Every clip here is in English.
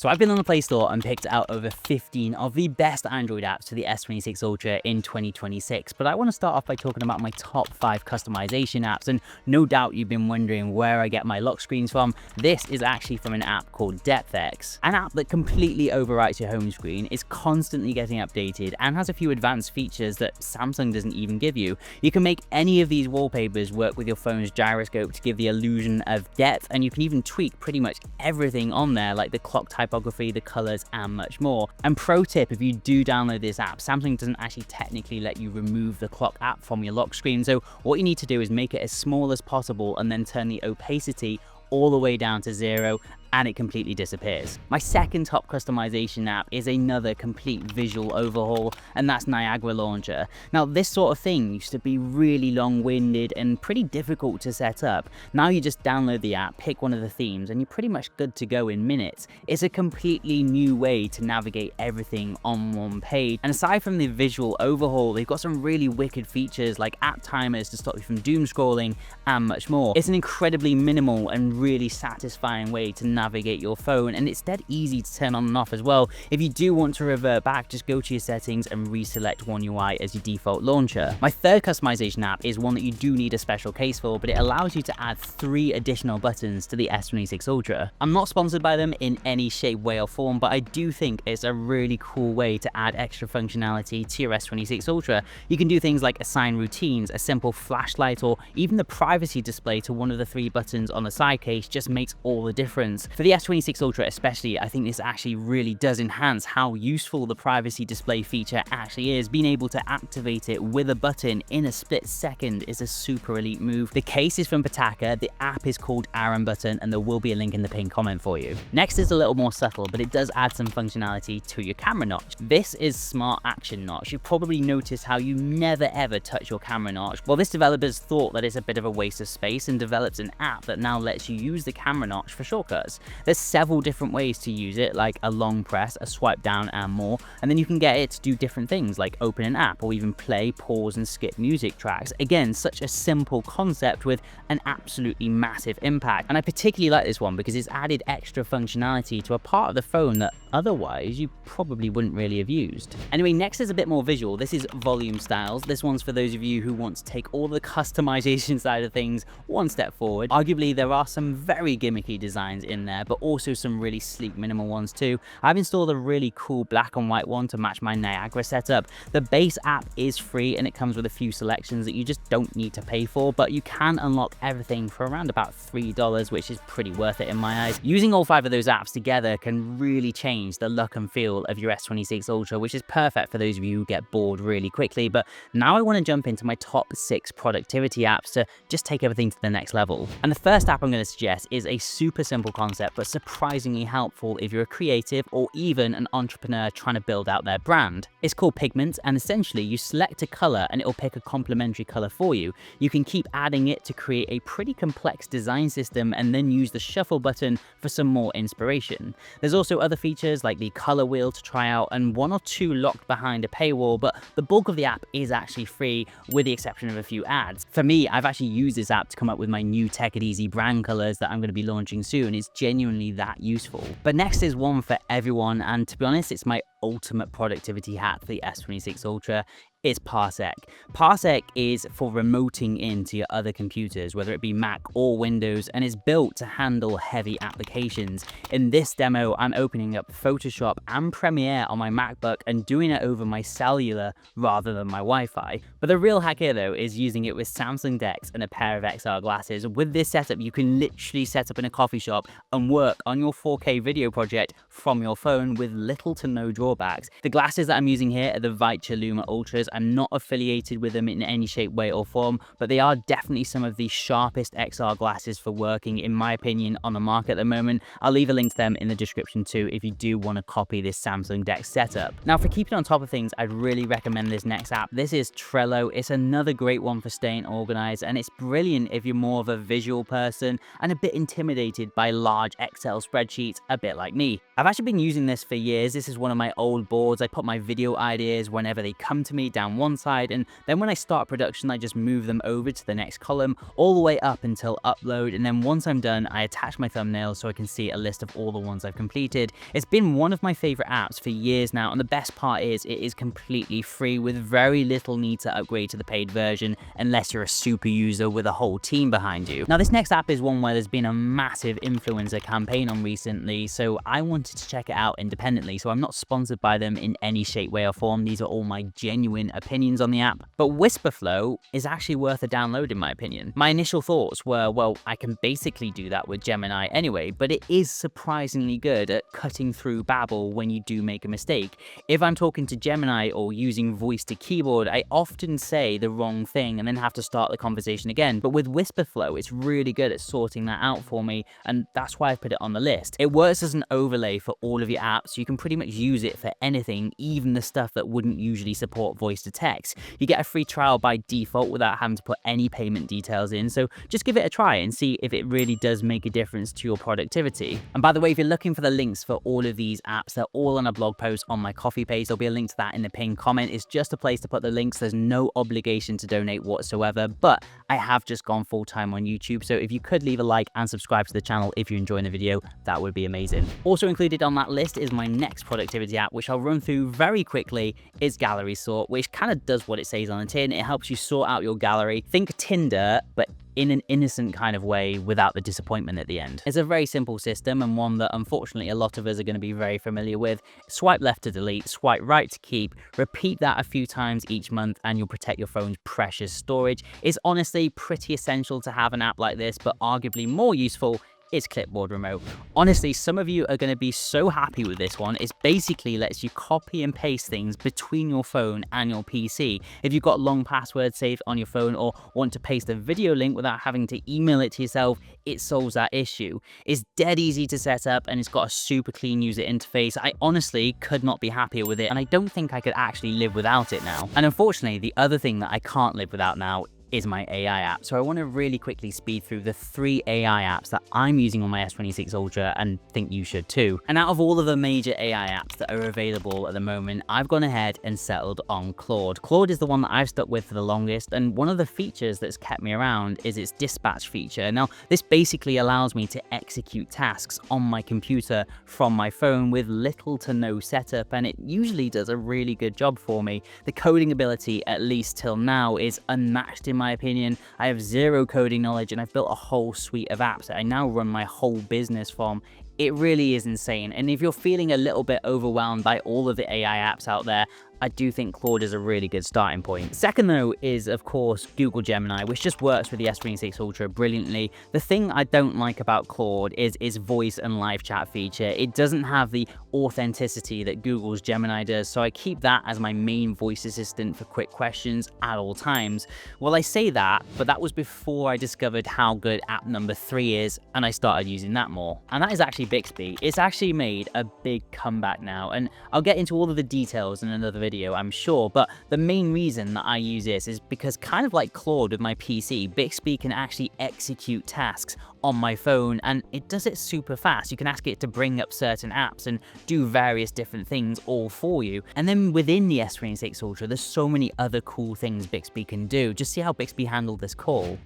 So I've been on the Play Store and picked out over 15 of the best Android apps for the S26 Ultra in 2026. But I want to start off by talking about my top 5 customization apps. And no doubt you've been wondering where I get my lock screens from. This is actually from an app called DeX, an app that completely overwrites your home screen, is constantly getting updated, and has a few advanced features that Samsung doesn't even give you. You can make any of these wallpapers work with your phone's gyroscope to give the illusion of depth, and you can even tweak pretty much everything on there, like the clock typography, the colors, and much more. And pro tip, if you do download this app, Samsung doesn't actually technically let you remove the clock app from your lock screen. So what you need to do is make it as small as possible and then turn the opacity all the way down to 0, and it completely disappears. My second top customization app is another complete visual overhaul, and that's Niagara Launcher. Now, this sort of thing used to be really long-winded and pretty difficult to set up. Now you just download the app, pick one of the themes, and you're pretty much good to go in minutes. It's a completely new way to navigate everything on one page. And aside from the visual overhaul, they've got some really wicked features like app timers to stop you from doom scrolling and much more. It's an incredibly minimal and really satisfying way to navigate your phone, and it's dead easy to turn on and off as well. If you do want to revert back, just go to your settings and reselect One UI as your default launcher. My third customization app is one that you do need a special case for, but it allows you to add 3 additional buttons to the S26 Ultra. I'm not sponsored by them in any shape, way or form, but I do think it's a really cool way to add extra functionality to your S26 Ultra. You can do things like assign routines, a simple flashlight, or even the privacy display to one of the 3 buttons on the side case just makes all the difference. For the S26 Ultra especially, I think this actually really does enhance how useful the privacy display feature actually is. Being able to activate it with a button in a split second is a super elite move. The case is from Parsec, the app is called Aaron Button, and there will be a link in the pinned comment for you. Next is a little more subtle, but it does add some functionality to your camera notch. This is Smart Action Notch. You've probably noticed how you never ever touch your camera notch. Well, this developers thought that it's a bit of a waste of space and developed an app that now lets you use the camera notch for shortcuts. There's several different ways to use it, like a long press, a swipe down, and more, and then you can get it to do different things like open an app or even play, pause, and skip music tracks. Again, such a simple concept with an absolutely massive impact, and I particularly like this one because it's added extra functionality to a part of the phone that otherwise you probably wouldn't really have used. Anyway, next is a bit more visual. This is Volume Styles. This one's for those of you who want to take all the customization side of things one step forward. Arguably, there are some very gimmicky designs in there, but also some really sleek minimal ones too. I've installed a really cool black and white one to match my Niagara setup. The base app is free and it comes with a few selections that you just don't need to pay for, but you can unlock everything for around about $3, which is pretty worth it in my eyes. Using all 5 of those apps together can really change the look and feel of your S26 Ultra, which is perfect for those of you who get bored really quickly. But now I want to jump into my top 6 productivity apps to just take everything to the next level. And the first app I'm going to suggest is a super simple concept, but surprisingly helpful if you're a creative or even an entrepreneur trying to build out their brand. It's called Pigments, and essentially you select a color and it'll pick a complementary color for you. You can keep adding it to create a pretty complex design system and then use the shuffle button for some more inspiration. There's also other features like the color wheel to try out, and 1 or 2 locked behind a paywall, but the bulk of the app is actually free with the exception of a few ads. For me, I've actually used this app to come up with my new Tech It Easy brand colors that I'm going to be launching soon. It's genuinely that useful. But next is one for everyone, and to be honest, it's my ultimate productivity hack for the S26 Ultra. It's Parsec. Parsec is for remoting into your other computers, whether it be Mac or Windows, and is built to handle heavy applications. In this demo, I'm opening up Photoshop and Premiere on my MacBook and doing it over my cellular rather than my Wi-Fi. But the real hack here though is using it with Samsung DeX and a pair of XR glasses. With this setup, you can literally set up in a coffee shop and work on your 4K video project from your phone with little to no drawbacks. The glasses that I'm using here are the Vicha Luma Ultras. I'm not affiliated with them in any shape, way or form, but they are definitely some of the sharpest XR glasses for working, in my opinion, on the market at the moment. I'll leave a link to them in the description too if you do want to copy this Samsung DeX setup. Now, for keeping on top of things, I'd really recommend this next app. This is Trello. It's another great one for staying organized, and it's brilliant if you're more of a visual person and a bit intimidated by large Excel spreadsheets, a bit like me. I've actually been using this for years. This is one of my old boards. I put my video ideas whenever they come to me down one side, and then when I start production, I just move them over to the next column, all the way up until upload, and then once I'm done, I attach my thumbnails so I can see a list of all the ones I've completed. It's been one of my favorite apps for years now, and the best part is it is completely free with very little need to upgrade to the paid version unless you're a super user with a whole team behind you. Now, this next app is one where there's been a massive influencer campaign on recently, so I wanted to check it out independently. So I'm not sponsored by them in any shape, way or form. These are all my genuine opinions on the app. But Wispr is actually worth a download in my opinion. My initial thoughts were, well, I can basically do that with Gemini anyway, but it is surprisingly good at cutting through babble when you do make a mistake. If I'm talking to Gemini or using voice to keyboard, I often say the wrong thing and then have to start the conversation again. But with Wispr, it's really good at sorting that out for me, and that's why I've put it on the list. It works as an overlay for all of your apps. You can pretty much use it for anything, even the stuff that wouldn't usually support voice to text. You get a free trial by default without having to put any payment details in, so just give it a try and see if it really does make a difference to your productivity. And by the way, if you're looking for the links for all of these apps, they're all on a blog post on my Ko-fi page. There'll be a link to that in the pinned comment. It's just a place to put the links. There's no obligation to donate whatsoever, but I have just gone full-time on YouTube, so if you could leave a like and subscribe to the channel if you're enjoying the video, that would be amazing. Also included on that list is my next productivity app, which I'll run through very quickly, is Gallery Sort, which kind of does what it says on the tin. It helps you sort out your gallery. Think Tinder, but in an innocent kind of way without the disappointment at the end. It's a very simple system, and one that unfortunately a lot of us are going to be very familiar with. Swipe left to delete, swipe right to keep, repeat that a few times each month and you'll protect your phone's precious storage. It's honestly pretty essential to have an app like this, but arguably more useful is Clipboard Remote. Honestly, some of you are going to be so happy with this one. It basically lets you copy and paste things between your phone and your PC. If you've got long passwords saved on your phone or want to paste a video link without having to email it to yourself, it solves that issue. It's dead easy to set up and it's got a super clean user interface. I honestly could not be happier with it, and I don't think I could actually live without it now. And unfortunately, the other thing that I can't live without now is my AI app. So I want to really quickly speed through the 3 AI apps that I'm using on my S26 Ultra and think you should too. And out of all of the major AI apps that are available at the moment, I've gone ahead and settled on Claude. Claude is the one that I've stuck with for the longest, and one of the features that's kept me around is its dispatch feature. Now, this basically allows me to execute tasks on my computer from my phone with little to no setup, and it usually does a really good job for me. The coding ability, at least till now, is unmatched in my opinion. I have zero coding knowledge and I've built a whole suite of apps that I now run my whole business from. It really is insane. And if you're feeling a little bit overwhelmed by all of the AI apps out there, I do think Claude is a really good starting point. Second though is of course Google Gemini, which just works with the S26 Ultra brilliantly. The thing I don't like about Claude is its voice and live chat feature. It doesn't have the authenticity that Google's Gemini does, so I keep that as my main voice assistant for quick questions at all times. Well, I say that, but that was before I discovered how good app number 3 is, and I started using that more. And that is actually Bixby. It's actually made a big comeback now, and I'll get into all of the details in another video, I'm sure, but the main reason that I use this is because, kind of like Claude with my PC, Bixby can actually execute tasks on my phone, and it does it super fast. You can ask it to bring up certain apps and do various different things all for you. And then within the S26 Ultra, there's so many other cool things Bixby can do. Just see how Bixby handled this call.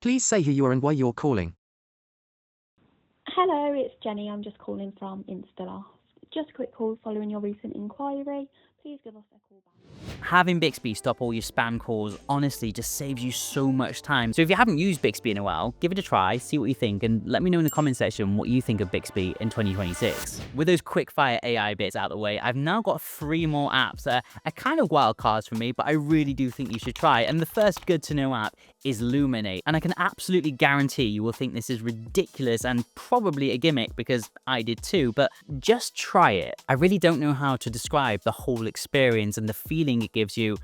Please say who you are and why you're calling. Hello, it's Jenny. I'm just calling from Instaloft. Just a quick call following your recent inquiry. Please give us a call back. Having Bixby stop all your spam calls honestly just saves you so much time. So if you haven't used Bixby in a while, give it a try, see what you think, and let me know in the comment section what you think of Bixby in 2026. With those quick fire AI bits out of the way, I've now got 3 more apps that are kind of wild cards for me, but I really do think you should try. And the first good to know app is Luminate, and I can absolutely guarantee you will think this is ridiculous and probably a gimmick, because I did too, but just try it. I really don't know how to describe the whole experience and the feeling it gives you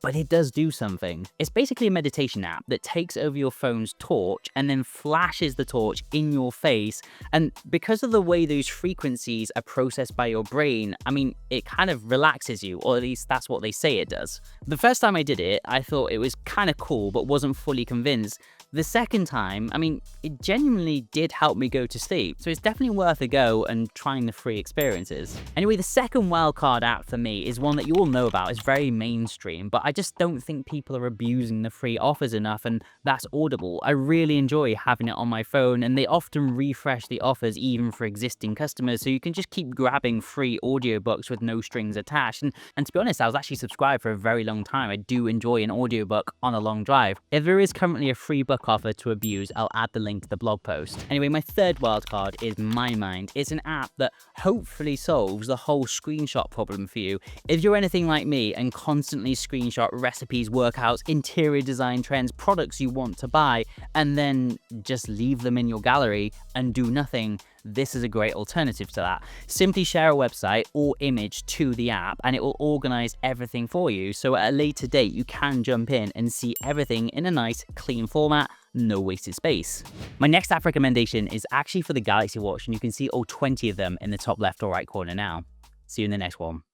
but it does do something. It's basically a meditation app that takes over your phone's torch and then flashes the torch in your face. And because of the way those frequencies are processed by your brain, I mean, it kind of relaxes you, or at least that's what they say it does. The first time I did it, I thought it was kind of cool, but wasn't fully convinced. The second time, I mean, it genuinely did help me go to sleep, so it's definitely worth a go and trying the free experiences. Anyway, the second wildcard app for me is one that you all know about. It's very mainstream, but I just don't think people are abusing the free offers enough, and that's Audible. I really enjoy having it on my phone, and they often refresh the offers even for existing customers, so you can just keep grabbing free audiobooks with no strings attached. And to be honest, I was actually subscribed for a very long time. I do enjoy an audiobook on a long drive. If there is currently a free book offer to abuse, I'll add the link to the blog post. Anyway, my third wildcard is MyMind. It's an app that hopefully solves the whole screenshot problem for you. If you're anything like me and constantly screenshot recipes, workouts, interior design trends, products you want to buy, and then just leave them in your gallery and do nothing, this is a great alternative to that. Simply share a website or image to the app and it will organize everything for you. So at a later date, you can jump in and see everything in a nice, clean format, no wasted space. My next app recommendation is actually for the Galaxy Watch, and you can see all 20 of them in the top left or right corner now. See you in the next one.